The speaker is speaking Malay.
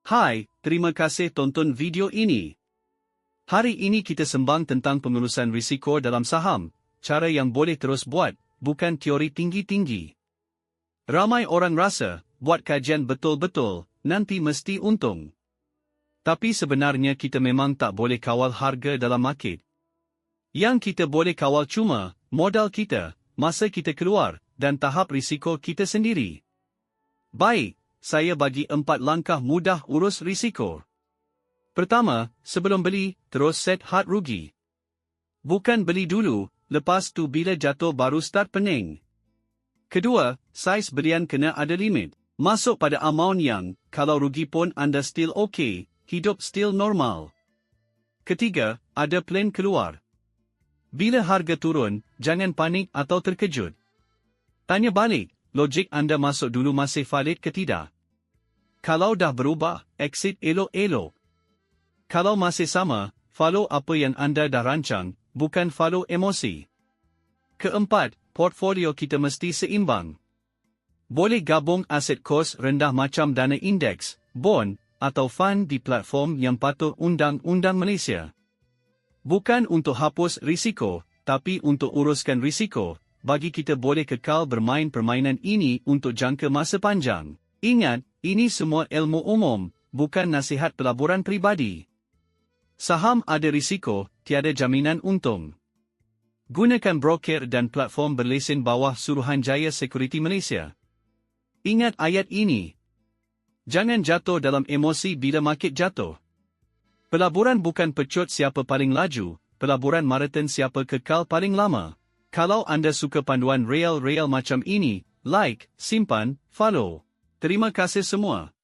Hai, terima kasih tonton video ini. Hari ini kita sembang tentang pengurusan risiko dalam saham, cara yang boleh terus buat, bukan teori tinggi-tinggi. Ramai orang rasa, buat kajian betul-betul, nanti mesti untung. Tapi sebenarnya kita memang tak boleh kawal harga dalam market. Yang kita boleh kawal cuma, modal kita, masa kita keluar, dan tahap risiko kita sendiri. Baik, saya bagi 4 langkah mudah urus risiko. Pertama, sebelum beli, terus set had rugi. Bukan beli dulu, lepas tu bila jatuh baru start pening. Kedua, saiz belian kena ada limit. Masuk pada amount yang, kalau rugi pun anda still okay, hidup still normal. Ketiga, ada plan keluar. Bila harga turun, jangan panik atau terkejut. Tanya balik, logik anda masuk dulu masih valid ke tidak? Kalau dah berubah, exit elok-elok. Kalau masih sama, follow apa yang anda dah rancang, bukan follow emosi. Keempat, portfolio kita mesti seimbang. Boleh gabung aset kos rendah macam dana indeks, bond, atau fund di platform yang patuh undang-undang Malaysia. Bukan untuk hapus risiko, tapi untuk uruskan risiko, bagi kita boleh kekal bermain permainan ini untuk jangka masa panjang. Ingat, ini semua ilmu umum, bukan nasihat pelaburan peribadi. Saham ada risiko, tiada jaminan untung. Gunakan broker dan platform berlesen bawah Suruhanjaya Security Malaysia. Ingat ayat ini. Jangan jatuh dalam emosi bila market jatuh. Pelaburan bukan pecut siapa paling laju, pelaburan maraton siapa kekal paling lama. Kalau anda suka panduan real macam ini, like, simpan, follow. Terima kasih semua.